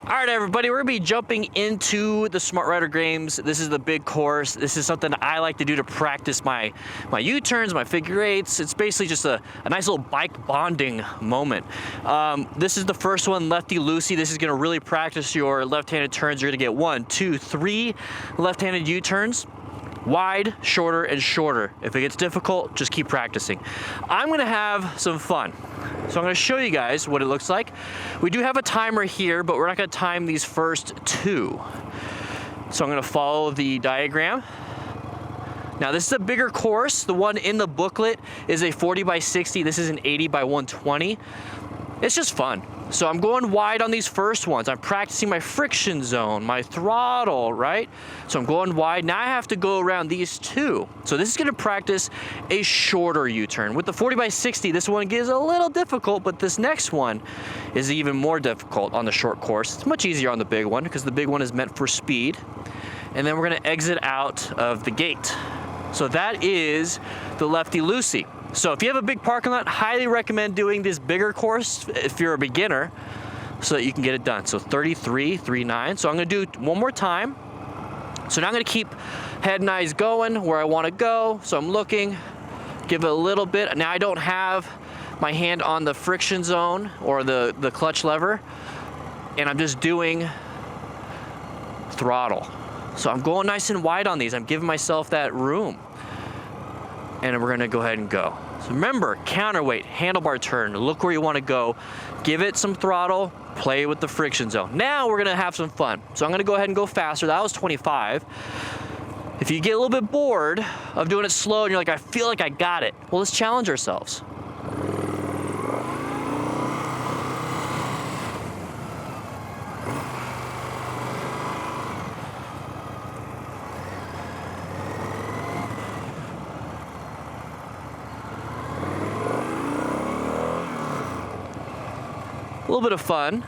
All right, everybody, we're gonna be jumping into the Smart Rider games. This is the big course. This is something I like to do to practice my U-turns, my figure eights. It's basically just a nice little bike bonding moment. This is the first one, lefty-loosey. This is gonna really practice your left-handed turns. You're gonna get 1, 2, 3 left-handed U-turns. Wide, shorter, and shorter. If it gets difficult, just keep practicing. I'm gonna have some fun. So I'm gonna show you guys what it looks like. We do have a timer here, but we're not gonna time these first 2. So I'm gonna follow the diagram. Now this is a bigger course. The one in the booklet is a 40 by 60. This is an 80 by 120. It's just fun. So I'm going wide on these first ones. I'm practicing my friction zone, my throttle, right? So I'm going wide. Now I have to go around these 2. So this is gonna practice a shorter U-turn. With the 40 by 60, this one gets a little difficult, but this next one is even more difficult on the short course. It's much easier on the big one because the big one is meant for speed. And then we're gonna exit out of the gate. So that is the lefty-loosey. So if you have a big parking lot, highly recommend doing this bigger course if you're a beginner so that you can get it done. So 33, 39. So I'm gonna do one more time. So now I'm gonna keep head and eyes going where I wanna go. So I'm looking, give it a little bit. Now I don't have my hand on the friction zone or the clutch lever, and I'm just doing throttle. So I'm going nice and wide on these. I'm giving myself that room. And we're gonna go ahead and go. So remember, counterweight, handlebar turn, look where you wanna go, give it some throttle, play with the friction zone. Now we're gonna have some fun. So I'm gonna go ahead and go faster. That was 25. If you get a little bit bored of doing it slow and you're like, I feel like I got it, well, let's challenge ourselves. A little bit of fun,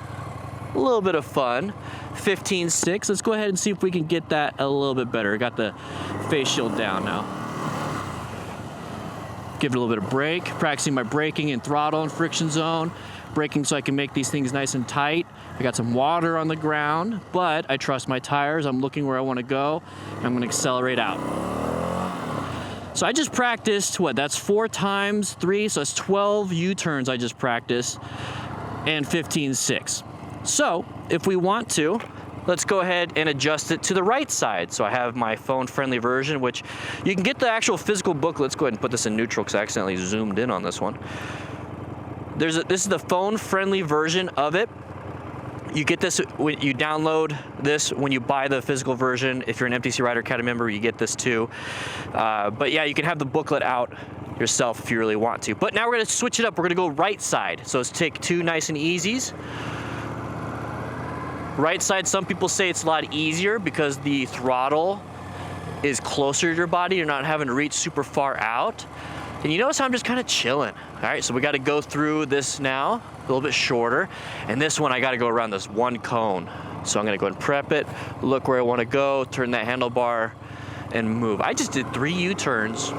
a little bit of fun. 15.6, let's go ahead and see if we can get that a little bit better. Got the face shield down now. Give it a little bit of brake, practicing my braking and throttle and friction zone. Braking so I can make these things nice and tight. I got some water on the ground, but I trust my tires. I'm looking where I wanna go. I'm gonna accelerate out. So I just practiced, what, that's 4 times 3, so that's 12 U-turns I just practiced. And 15.6. So if we want to, let's go ahead and adjust it to the right side. So I have my phone-friendly version, which you can get the actual physical book. Let's go ahead and put this in neutral because I accidentally zoomed in on this one. This is the phone-friendly version of it. You get this when you download this when you buy the physical version. If you're an MTC Rider Academy member, you get this too. But yeah, you can have the booklet out yourself if you really want to. But now we're gonna switch it up. We're gonna go right side. So let's take 2 nice and easies. Right side, some people say it's a lot easier because the throttle is closer to your body. You're not having to reach super far out. And you notice how I'm just kind of chilling. All right, so we got to go through this now, a little bit shorter. And this one, I got to go around this one cone. So I'm gonna go ahead and prep it, look where I want to go, turn that handlebar, and move. I just did 3 U-turns,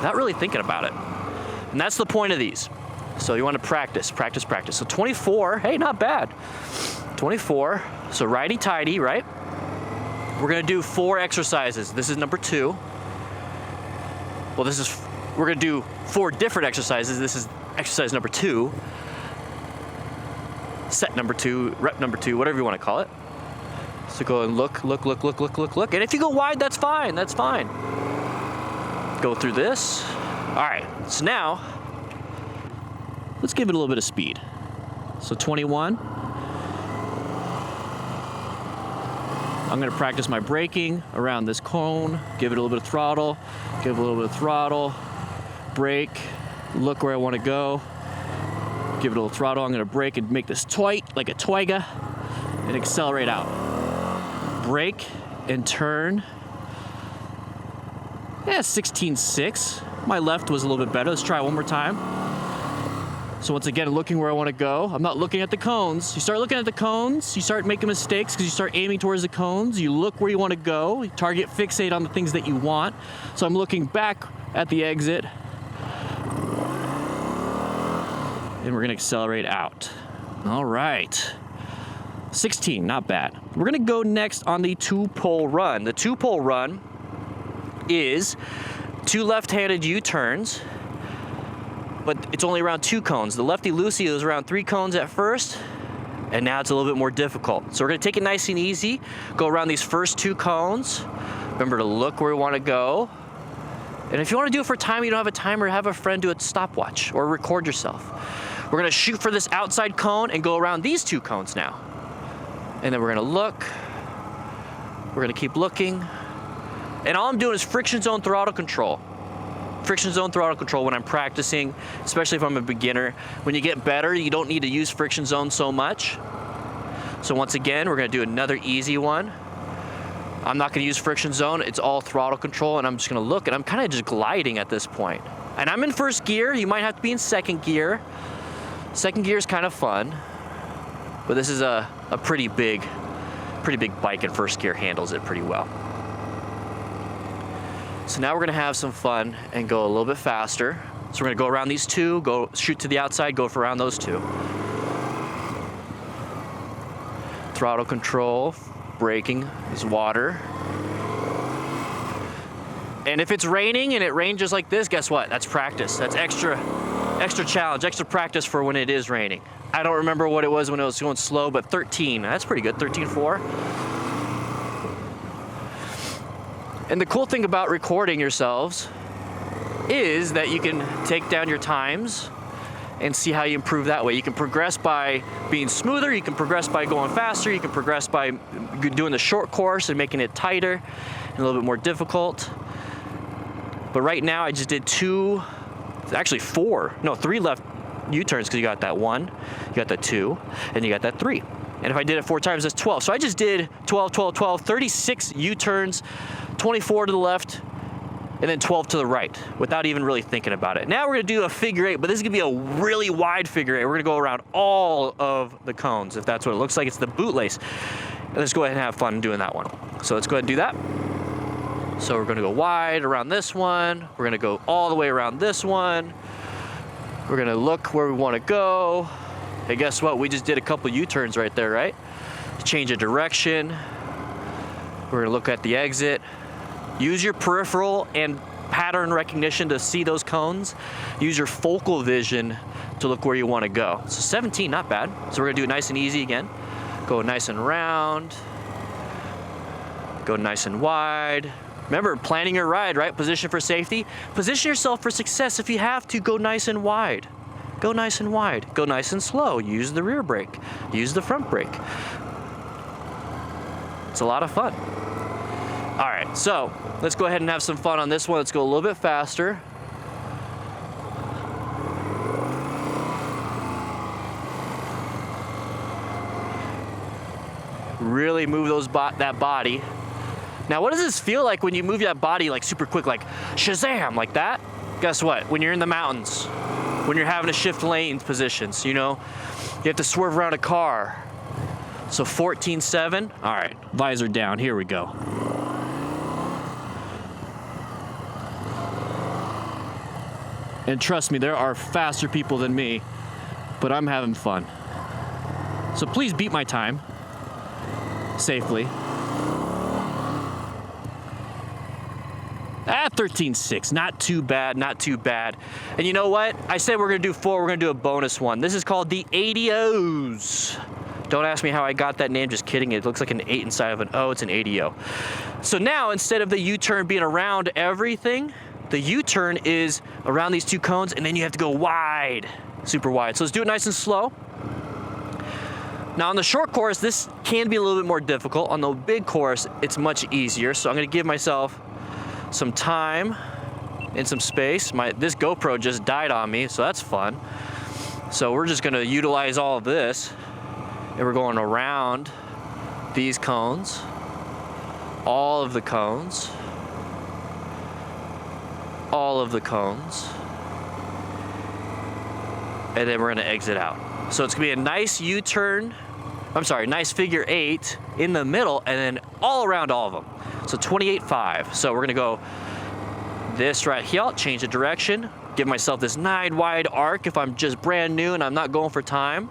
not really thinking about it. And that's the point of these. So you want to practice, practice, practice. So 24, hey, not bad. 24, so righty-tighty, right? We're gonna do 4 exercises. This is number 2. Well, we're gonna do 4 different exercises. This is exercise number 2. Set number 2, rep number 2, whatever you want to call it. So go and look. And if you go wide, that's fine, that's fine. Go through this. All right, so now, let's give it a little bit of speed. So 21. I'm gonna practice my braking around this cone, give it a little bit of throttle, give it a little bit of throttle, brake, look where I wanna go, give it a little throttle. I'm gonna brake and make this tight, like a twiga, and accelerate out. Brake and turn. Yeah, 16.6. My left was a little bit better. Let's try it one more time. So once again, looking where I want to go. I'm not looking at the cones. You start looking at the cones, you start making mistakes because you start aiming towards the cones. You look where you want to go. You target fixate on the things that you want. So I'm looking back at the exit. And we're going to accelerate out. All right. 16, not bad. We're gonna go next on the 2-pole run. The 2-pole run is 2 left-handed U-turns, but it's only around 2 cones. The lefty-loosey was around 3 cones at first, and now it's a little bit more difficult. So we're gonna take it nice and easy, go around these first 2 cones. Remember to look where we wanna go. And if you wanna do it for time, you don't have a timer, have a friend do a stopwatch or record yourself. We're gonna shoot for this outside cone and go around these 2 cones now. And then we're gonna look. We're gonna keep looking. And all I'm doing is friction zone throttle control. Friction zone throttle control when I'm practicing, especially if I'm a beginner. When you get better, you don't need to use friction zone so much. So once again, we're gonna do another easy one. I'm not gonna use friction zone, it's all throttle control, and I'm just gonna look, and I'm kinda just gliding at this point. And I'm in first gear, you might have to be in second gear. Second gear is kind of fun, but this is a pretty big bike in first gear, handles it pretty well. So now we're gonna have some fun and go a little bit faster. So we're gonna go around these 2, go shoot to the outside, go for around those 2. Throttle control, braking is water. And if it's raining and it rains just like this, guess what? That's practice. That's extra challenge, extra practice for when it is raining. I don't remember what it was when it was going slow, but 13, that's pretty good, 13.4. And the cool thing about recording yourselves is that you can take down your times and see how you improve that way. You can progress by being smoother, you can progress by going faster, you can progress by doing the short course and making it tighter and a little bit more difficult. But right now I just did 3 left U-turns, because you got that 1, you got that 2, and you got that 3. And if I did it 4 times, that's 12. So I just did 12, 12, 12, 36 U-turns, 24 to the left, and then 12 to the right, without even really thinking about it. Now we're gonna do a figure 8, but this is gonna be a really wide figure 8. We're gonna go around all of the cones, if that's what it looks like. It's the bootlace. And let's go ahead and have fun doing that one. So let's go ahead and do that. So we're gonna go wide around this one. We're gonna go all the way around this one. We're gonna look where we wanna go. Hey, guess what? We just did a couple U-turns right there, right? Change of direction. We're gonna look at the exit. Use your peripheral and pattern recognition to see those cones. Use your focal vision to look where you wanna go. So 17, not bad. So we're gonna do it nice and easy again. Go nice and round. Go nice and wide. Remember, planning your ride, right? Position for safety. Position yourself for success. If you have to, go nice and wide. Go nice and wide. Go nice and slow. Use the rear brake. Use the front brake. It's a lot of fun. All right, so let's go ahead and have some fun on this one. Let's go a little bit faster. Really move that body. Now, what does this feel like when you move that body like super quick, like Shazam, like that? Guess what? When you're in the mountains, when you're having to shift lanes positions, you know, you have to swerve around a car. So 14.7. All right, visor down. Here we go. And trust me, there are faster people than me, but I'm having fun. So please beat my time safely. 13.6, not too bad, not too bad. And you know what? I said we're gonna do 4, we're gonna do a bonus one. This is called the 80Os. Don't ask me how I got that name, just kidding. It looks like an 8 inside of an O, it's an 80O. So now, instead of the U-turn being around everything, the U-turn is around these 2 cones, and then you have to go wide, super wide. So let's do it nice and slow. Now on the short course, this can be a little bit more difficult. On the big course, it's much easier. So I'm gonna give myself some time and some space. This GoPro just died on me, so that's fun. So we're just gonna utilize all of this, and we're going around these cones, all of the cones, all of the cones, and then we're gonna exit out. So it's gonna be a nice U-turn, nice figure 8 in the middle, and then all around all of them. So 28.5. So we're gonna go this right here, change the direction, give myself this 9 wide arc if I'm just brand new and I'm not going for time.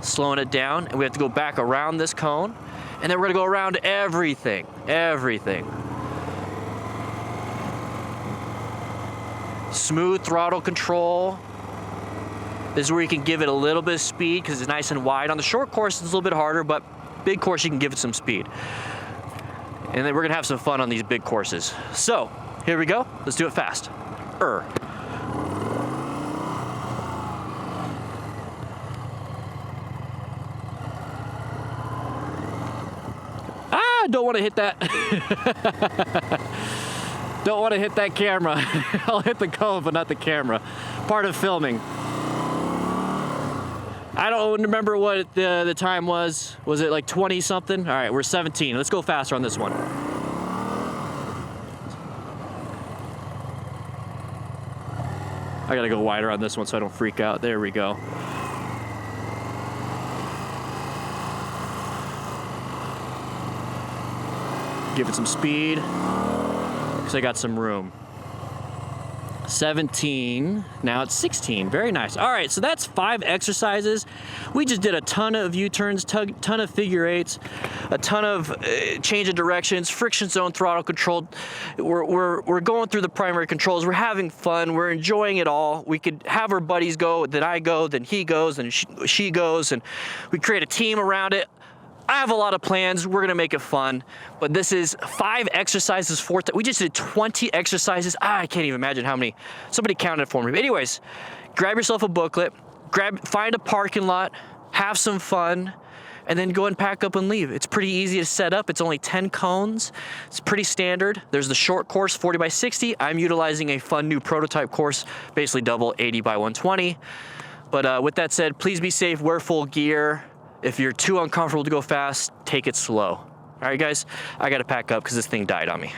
slowing it down, and we have to go back around this cone, and then we're gonna go around everything. Smooth throttle control. This is where you can give it a little bit of speed because it's nice and wide. On the short course, it's a little bit harder, but big course, you can give it some speed. And then we're gonna have some fun on these big courses. So, here we go. Let's do it fast. Don't want to hit that. Don't want to hit that camera. I'll hit the cone, but not the camera. Part of filming. I don't remember what the time was. Was it like 20 something? All right, we're 17. Let's go faster on this one. I gotta go wider on this one so I don't freak out. There we go. Give it some speed, because I got some room. 17, now it's 16, very nice. All right, so that's 5 exercises. We just did a ton of U-turns, ton of figure eights, a ton of change of directions, friction zone throttle control. We're going through the primary controls. We're having fun, we're enjoying it all. We could have our buddies go, then I go, then he goes, then she goes, and we create a team around it. I have a lot of plans. We're gonna make it fun, but this is 5 exercises for we just did 20 exercises. I can't even imagine how many. Somebody counted for me. But anyways, grab yourself a booklet, find a parking lot, have some fun, and then go and pack up and leave. It's pretty easy to set up. It's only 10 cones. It's pretty standard. There's the short course, 40 by 60. I'm utilizing a fun new prototype course, basically double 80 by 120. But with that said, please be safe, wear full gear. If you're too uncomfortable to go fast, take it slow. All right, guys, I gotta pack up because this thing died on me.